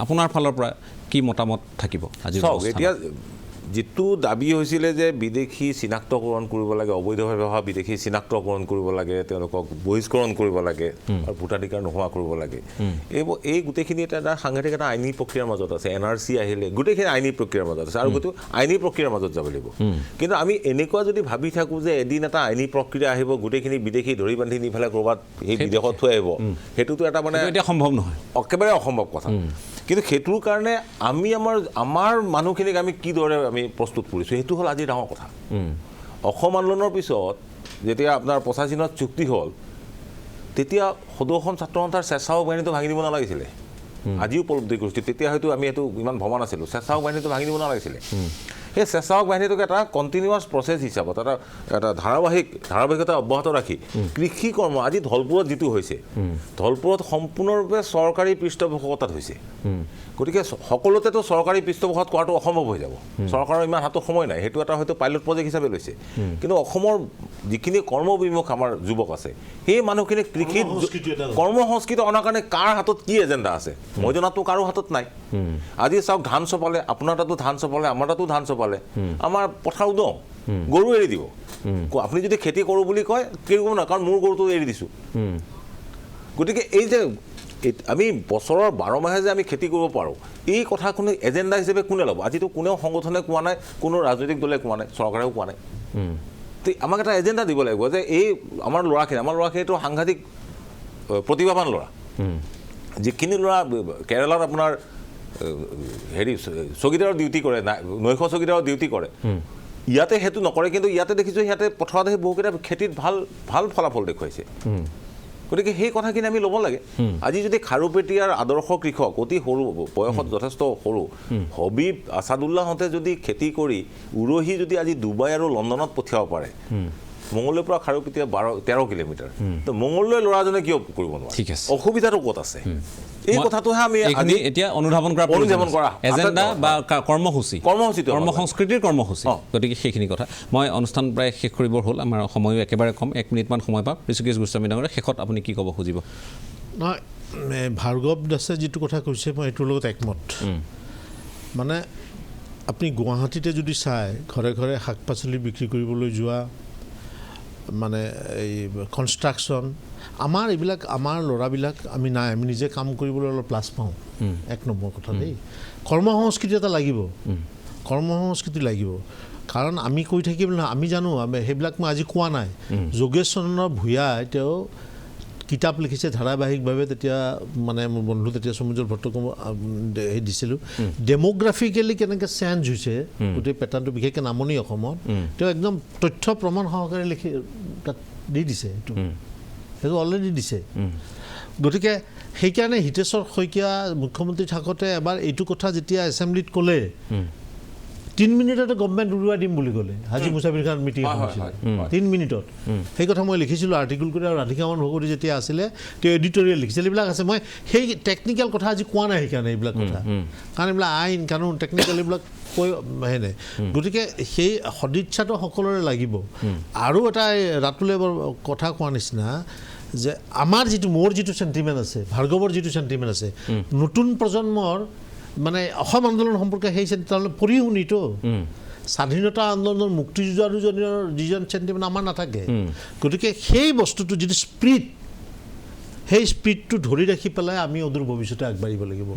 A: আপোনাৰ ফালৰ পৰা কি মতামত থাকিব আজি
D: এতিয়া যিটো দাবী হৈছিলে যে বিদেশী চিনাক্তকৰণ কৰিব লাগে অবৈধভাৱে অহা বিদেশী চিনাক্তকৰণ কৰিব লাগে তেওঁলোকক বহিষ্কৰণ কৰিব লাগে আৰু ভোটাধিকাৰ নোহোৱা কৰিব লাগে এই গোটেইখিনি এটা সাংঘাতিক এটা আইনী প্ৰক্ৰিয়াৰ মাজত আছে NRC আহিলে গোটেইখিনি আইনী প্ৰক্ৰিয়াৰ মাজত আছে আৰু গোটেই আইনী প্ৰক্ৰিয়াৰ মাজত যাব লাগিব কিন্তু আমি এনেকুৱা যদি ভাবি থাকোঁ যে এদিন এটা আইনী প্ৰক্ৰিয়া আহিব গোটেইখিনি বিদেশী ধৰি বান্ধি নি পেলাই ক'ৰবাত সেই বিদেশত থৈ আহিব সেইটোতো এটা মানে
A: এতিয়া সম্ভৱ নহয়
D: একেবাৰে অসম্ভৱ কথা কিন্তু সেইটোৰ কাৰণে আমি আমাৰ মানুহখিনিক আমি কিদৰে আমি প্ৰস্তুত কৰিছোঁ সেইটো হ'ল আজি ডাঙৰ কথা অসম আন্দোলনৰ পিছত যেতিয়া আপোনাৰ 85 চনত চুক্তি হ'ল তেতিয়া সদৌ অসম ছাত্ৰ সন্থাৰ স্বেচ্ছাসেৱক বাহিনীটো ভাঙি দিব নালাগিছিলে আজিও উপলব্ধি কৰিছোঁ তেতিয়া হয়তো আমি এইটো ইমান ভবা নাছিলোঁ স্বেচ্ছাসেৱক বাহিনীটো ভাঙি দিব নালাগিছিলে সেই স্বেচ্ছাসেৱক বাহিনীটোক এটা কণ্টিনিউৱাছ প্ৰচেছ হিচাপত এটা ধাৰাবাহিকতা অব্যাহত ৰাখি কৃষি কৰ্ম আজি ধলপুৰত যিটো হৈছে ধলপুৰত সম্পূৰ্ণৰূপে চৰকাৰী পৃষ্ঠপোষকতাত হৈছে গতিকে সকলোতেতো চৰকাৰী পৃষ্ঠপোষকতা কৰাটো অসম্ভৱ হৈ যাব চৰকাৰৰ ইমান হাতত সময় নাই সেইটো এটা হয়তো পাইলট প্ৰজেক্ট হিচাপে লৈছে কিন্তু অসমৰ যিখিনি কৰ্মবিমুখ আমাৰ যুৱক আছে সেই মানুহখিনিক কৃষিত কৰ্ম সংস্কৃতি অনাৰ কাৰণে কাৰ হাতত কি এজেণ্ডা আছে মই জনাতো কাৰো হাতত নাই আজি চাওক ধান চপালে আপোনাৰ তাতো ধান চপালে আমাৰ তাতো ধান চপালে আমাৰ পথাৰ উদং গৰু এৰি দিব আপুনি যদি খেতি কৰোঁ বুলি কয় কি কৰিব না কাৰণ মোৰ গৰুটো এৰি দিছোঁ গতিকে এই যে আমি বছৰৰ 12 মাহে যে আমি খেতি কৰিব পাৰোঁ এই কথাখিনি এজেণ্ডা হিচাপে কোনে ল'ব আজিতো কোনেও সংগঠনে কোৱা নাই কোনো ৰাজনৈতিক দলে কোৱা নাই চৰকাৰেও কোৱা নাই তো আমাক এটা এজেণ্ডা দিব লাগিব যে এই আমাৰ ল'ৰাখিনিতো সাংঘাতিক প্ৰতিভাৱান ল'ৰা যিখিনি ল'ৰা কেৰালাত আপোনাৰ হেৰি চকীদাৰৰ ডিউটি কৰে নৈশ চকীদাৰৰ ডিউটি কৰে ইয়াতে সেইটো নকৰে কিন্তু ইয়াতে দেখিছোঁ সিহঁতে পথাৰত আহি বহুকেইটা খেতিত ভাল ফলাফল দেখুৱাইছে গতিকে সেই কথাখিনি আমি ল'ব লাগে আজি যদি খাৰুপেটীয়াৰ আদৰ্শ কৃষক অতি সৰু বয়সত যথেষ্ট সৰু হবিব আছাদুল্লাহহঁতে যদি খেতি কৰি উৰহি যদি আজি ডুবাই আৰু লণ্ডনত পঠিয়াব পাৰে মঙলদৈৰ পৰা খাৰুপেটীয়া 13 কিলোমিটাৰ তো মঙলদৈ ল'ৰাজনে কিয় কৰিব নোৱাৰে
A: ঠিক আছে
D: অসুবিধাটো ক'ত আছে এই কথাটোহে আমি
A: আজি এতিয়া অনুধাৱন কৰা এজেণ্ডা বা কৰ্মসংস্কৃতিৰ কৰ্মসূচী গতিকে সেইখিনি কথা মই অনুষ্ঠান প্ৰায় শেষ কৰিবৰ হ'ল আমাৰ সময়ো একেবাৰে কম 1 মিনিটমান সময় পাম ঋষিকেশ গোস্বামী ডাঙৰীয়া শেষত আপুনি কি ক'ব খুজিব
C: নহয় ভাৰ্গৱ দাসে যিটো কথা কৈছে মই এইটোৰ লগত একমত মানে আপুনি গুৱাহাটীতে যদি চাই ঘৰে ঘৰে শাক পাচলি বিক্ৰী কৰিবলৈ যোৱা মানে এই কনষ্ট্ৰাকশ্যন আমাৰ এইবিলাক আমাৰ ল'ৰাবিলাক আমি নিজে কাম কৰিবলৈ অলপ লাজ পাওঁ 1 নম্বৰ কথা দেই কৰ্মসংস্কৃতি এটা লাগিব কৰ্মসংস্কৃতি লাগিব কাৰণ আমি কৈ থাকিম নহয়, আমি জানো, সেইবিলাক মই আজি কোৱা নাই। যোগেশ চন্দ্ৰ ভূঞাই তেওঁ কিতাপ লিখিছে ধাৰাবাহিকভাৱে, তেতিয়া মানে মোৰ বন্ধু তেতিয়া সমুজ্জ্বল ভট্টাচাৰ্য সেই দিছিলোঁ, ডেম'গ্ৰাফিকেলি কেনেকৈ চেঞ্জ হৈছে গোটেই পেটাৰ্ণটো, বিশেষকৈ নামনি অসমত তেওঁ একদম তথ্য প্ৰমাণ সহকাৰে লিখি তাত দি দিছে। সেইটো অলৰেডি দিছে। গতিকে সেইকাৰণে হিতেশ্বৰ শইকীয়া মুখ্যমন্ত্ৰী থাকোঁতে এবাৰ এইটো কথা যেতিয়া এছেম্বলিত ক'লে, 3 মিনিটতে গভৰ্ণমেণ্ট উৰুৱাই দিম বুলি ক'লে। হাজি মুছাফিৰ খান মিটিং হৈছিলে 3 মিনিটত। সেই কথা মই লিখিছিলোঁ আৰ্টিকুল কৰি, আৰু ৰাধিকামন ভগৱতী যেতিয়া আছিলে তেওঁ এডিটৰিয়েল লিখিছিল। এইবিলাক আছে, মই সেই টেকনিকেল কথা আজি কোৱা নাই সেইকাৰণে এইবিলাক কথা, কাৰণ এইবিলাক আইন কানুন টেকনিকেল এইবিলাক কৈ সেই নাই। গতিকে সেই সদিচ্ছাটো সকলোৰে লাগিব। আৰু এটা ৰাতুলে কথা কোৱাৰ নিচিনা যে আমাৰ মোৰ যিটো চেণ্টিমেণ্ট আছে, ভাৰ্গৱৰ যিটো চেণ্টিমেণ্ট আছে, নতুন প্ৰজন্মৰ মানে অসম আন্দোলন সম্পৰ্কে সেই চেণ্টিমেণ্ট পঢ়ি শুনিতো, স্বাধীনতা আন্দোলনৰ মুক্তিযুঁজাৰুজনৰ যিজন চেণ্টিমেণ্ট আমাৰ নাথাকে। গতিকে সেই বস্তুটো যিটো স্প্ৰিট, সেই স্প্ৰিটটো ধৰি ৰাখি পেলাই আমি অদূৰ ভৱিষ্যতে আগবাঢ়িব লাগিব।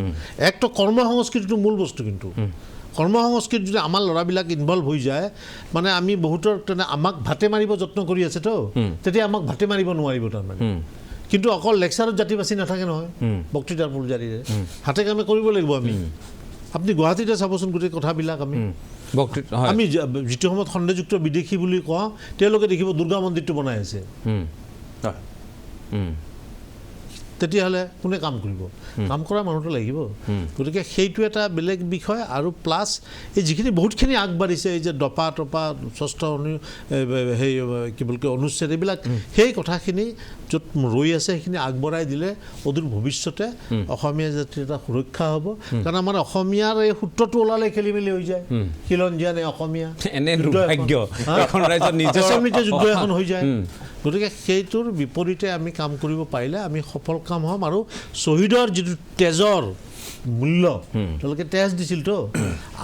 C: একটো কৰ্ম সংস্কৃতিটো মূল বস্তু, কিন্তু কৰ্ম সংস্কৃতি যদি আমাৰ ল'ৰাবিলাক ইনভলভ হৈ যায়, মানে আমি বহুতৰ তেনে আমাক ভাতে মাৰিব যত্ন কৰি আছেতো, তেতিয়া আমাক ভাতে মাৰিব নোৱাৰিব তাৰমানে। কিন্তু অকল লেকচাৰত জাতি বাচি নাথাকে নহয়, বক্তৃতাৰ পূজাৰীৰে হাতে কামে কৰিব লাগিব আমি। আপুনি গুৱাহাটীতে চাবচোন গোটেই কথাবিলাক আমি যিটো সময়ত সন্দেহযুক্ত বিদেশী বুলি কওঁ, তেওঁলোকে দেখিব দুৰ্গা মন্দিৰটো বনাই আছে, তেতিয়াহ'লে কোনে কাম কৰিব? কাম কৰা মানুহটো লাগিব। গতিকে সেইটো এটা বেলেগ বিষয়। আৰু প্লাছ এই যিখিনি বহুতখিনি আগবাঢ়িছে, এই যে দপা টপা ষষ্ঠ সেই কি বুলি কয় অনুচ্ছেদ, এইবিলাক সেই কথাখিনি য'ত ৰৈ আছে সেইখিনি আগবঢ়াই দিলে অদূৰ ভৱিষ্যতে অসমীয়া জাতিৰ এটা সুৰক্ষা হ'ব। কাৰণ আমাৰ অসমীয়াৰ এই সূত্ৰটো ওলালে খেলি মেলি হৈ যায়, খিলঞ্জীয়া নে অসমীয়া, যুদ্ধ এখন হৈ যায়। গতিকে সেইটোৰ বিপৰীতে আমি কাম কৰিব পাৰিলে আমি সফল কাম হ'ম। আৰু শ্বহীদৰ যিটো তেজৰ মূল্য, তেওঁলোকে তেজ দিছিলতো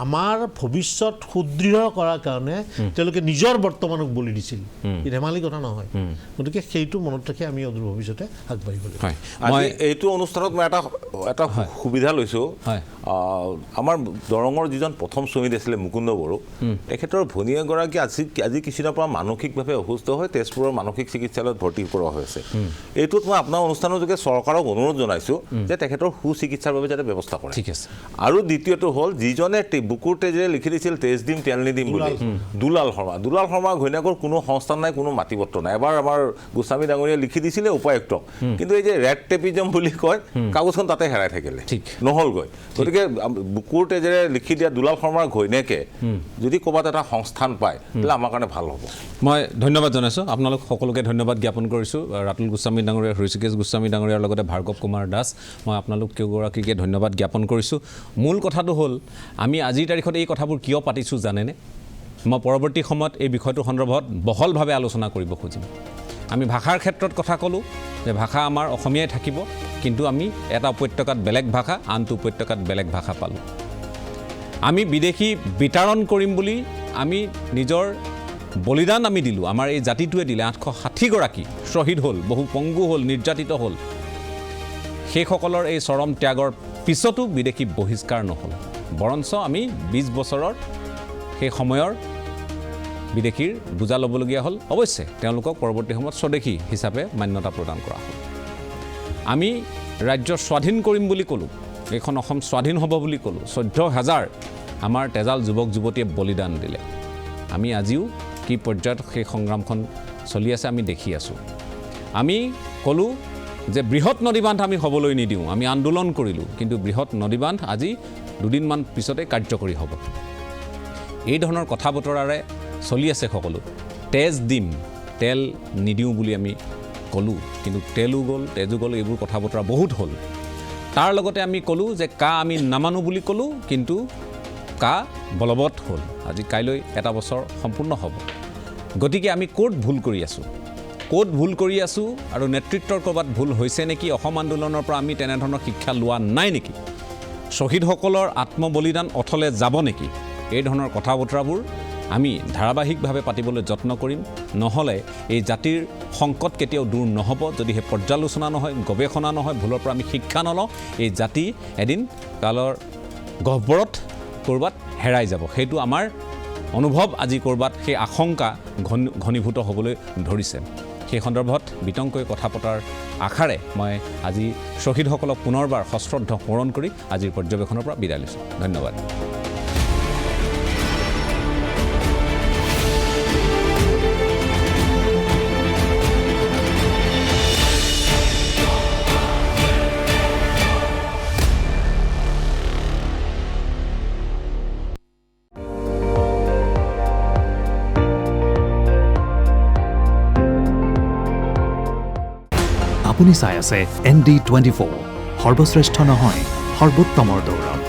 C: আমাৰ ভৱিষ্যত সুদৃঢ় কৰাৰ কাৰণে, তেওঁলোকে নিজৰ বৰ্তমানক বলি দিছিল, ই ধেমালি কথা নহয়। গতিকে সেইটো মনত ৰাখি আমি অদূৰ ভৱিষ্যতে আগবাঢ়িব লাগিব।
D: মই এইটো অনুষ্ঠানত মই এটা সুবিধা লৈছোঁ। আমাৰ দৰঙৰ যিজন প্ৰথম শ্বহীদ আছিলে মুকুন্দ বড়ো, তেখেতৰ ভনীয়েকগৰাকী আজি কিছুদিনৰ পৰা মানসিকভাৱে অসুস্থ হৈ তেজপুৰৰ মানসিক চিকিৎসালয়ত ভৰ্তি কৰোৱা হৈছে। এইটোত মই আপোনাৰ অনুষ্ঠানৰ যোগে চৰকাৰক অনুৰোধ জনাইছোঁ যে তেখেতৰ সুচিকিৎসাৰ বাবে যাতে ব্যৱস্থা কৰে।
A: ঠিক আছে।
D: আৰু দ্বিতীয়টো হ'ল, যিজনে বুকুৰ তেজেৰে লিখি দিছিল তেজ দিম তেল নিদিম বুলি, দুলাল শৰ্মা ঘৈণীয়েকৰ কোনো সংস্থান নাই, কোনো মাটি পত্ৰ নাই। এবাৰ আমাৰ গোস্বামী ডাঙৰীয়াই লিখি দিছিলে উপায়ুক্তক, কিন্তু এই যে ৰেড টেপিজম বুলি কয়, কাগজখন তাতে হেৰাই থাকিলে, নহ'লগৈ। গতিকে বুকুৰ তেজেৰে লিখি দিয়া দুলাল শৰ্মাৰ ঘৈণীয়েকে যদি ক'ৰবাত এটা সংস্থান পায়, তেতিয়াহ'লে আমাৰ কাৰণে ভাল হ'ব।
A: মই ধন্যবাদ জনাইছোঁ, আপোনালোক সকলোকে ধন্যবাদ জ্ঞাপন কৰিছোঁ। ৰাতুল গোস্বামী ডাঙৰীয়া, হৃষিকেশ গোস্বামী ডাঙৰীয়াৰ লগতে ভাৰ্গৱ কুমাৰ দাস, মই আপোনালোক কেইগৰাকীকে ধন্যবাদ জ্ঞাপন কৰিছোঁ। মূল কথাটো হ'ল, আমি আজিৰ তাৰিখত এই কথাবোৰ কিয় পাতিছোঁ জানেনে? মই পৰৱৰ্তী সময়ত এই বিষয়টোৰ সন্দৰ্ভত বহলভাৱে আলোচনা কৰিব খুজিম। আমি ভাষাৰ ক্ষেত্ৰত কথা ক'লোঁ যে ভাষা আমাৰ অসমীয়াই থাকিব, কিন্তু আমি এটা উপত্যকাত বেলেগ ভাষা, আনটো উপত্যকাত বেলেগ ভাষা পালোঁ। আমি বিদেশী বিতাড়ন কৰিম বুলি আমি নিজৰ বলিদান আমি দিলোঁ, আমাৰ এই জাতিটোৱে দিলে। 860গৰাকী শ্বহীদ হ'ল, বহু পংগু হ'ল, নিৰ্যাতিত হ'ল। সেইসকলৰ এই চৰম ত্যাগৰ পিছতো বিদেশী বহিষ্কাৰ নহ'ল, বৰঞ্চ আমি 20 বছৰৰ সেই সময়ৰ বিদেশীৰ বুজা ল'বলগীয়া হ'ল। অৱশ্যে তেওঁলোকক পৰৱৰ্তী সময়ত স্বদেশী হিচাপে মান্যতা প্ৰদান কৰা হ'ল। আমি ৰাজ্য স্বাধীন কৰিম বুলি ক'লোঁ, এইখন অসম স্বাধীন হ'ব বুলি ক'লোঁ, 14,000 আমাৰ তেজাল যুৱক যুৱতীয়ে বলিদান দিলে। আমি আজিও কি পৰ্যায়ত সেই সংগ্ৰামখন চলি আছে আমি দেখি আছোঁ। আমি ক'লোঁ যে বৃহৎ নদীবান্ধ আমি হ'বলৈ নিদিওঁ, আমি আন্দোলন কৰিলোঁ, কিন্তু বৃহৎ নদীবান্ধ আজি দুদিনমান পিছতে কাৰ্যকৰী হ'ব। এই ধৰণৰ কথা বতৰাৰে চলি আছে সকলো। তেজ দিম তেল নিদিওঁ বুলি আমি ক'লোঁ, কিন্তু তেলো গ'ল, তেজো গ'ল, এইবোৰ কথা বতৰা বহুত হ'ল। তাৰ লগতে আমি ক'লোঁ যে আমি নামানো বুলি ক'লোঁ, কিন্তু বলবৎ হ'ল। আজি কাইলৈ 1 বছৰ সম্পূৰ্ণ হ'ব। গতিকে আমি ক'ত ভুল কৰি আছোঁ আৰু নেতৃত্বৰ ক'ৰবাত ভুল হৈছে নেকি? অসম আন্দোলনৰ পৰা আমি তেনেধৰণৰ শিক্ষা লোৱা নাই নেকি? শ্বহীদসকলৰ আত্মবলিদান অথলে যাব নেকি? এই ধৰণৰ কথা বতৰাবোৰ আমি ধাৰাবাহিকভাৱে পাতিবলৈ যত্ন কৰিম। নহ'লে এই জাতিৰ সংকট কেতিয়াও দূৰ নহ'ব যদিহে পৰ্যালোচনা নহয়, গৱেষণা নহয়, ভুলৰ পৰা আমি শিক্ষা নলওঁ। এই জাতি এদিন কালৰ গহ্বৰত ক'ৰবাত হেৰাই যাব। সেইটো আমাৰ অনুভৱ আজি ক'ৰবাত সেই আশংকা ঘনীভূত হ'বলৈ ধৰিছে। সেই সন্দৰ্ভত বিতংকৈ কথা পতাৰ আশাৰে মই আজি শ্বহীদসকলক পুনৰবাৰ সশ্ৰদ্ধ সোঁৱৰণ কৰি আজিৰ পৰ্যবেক্ষণৰ পৰা বিদায় লৈছোঁ। ধন্যবাদ।
E: আপুনি চাই আছে ND24, সৰ্বশ্ৰেষ্ঠ নহয় সৰ্বোত্তমৰ দৌৰ।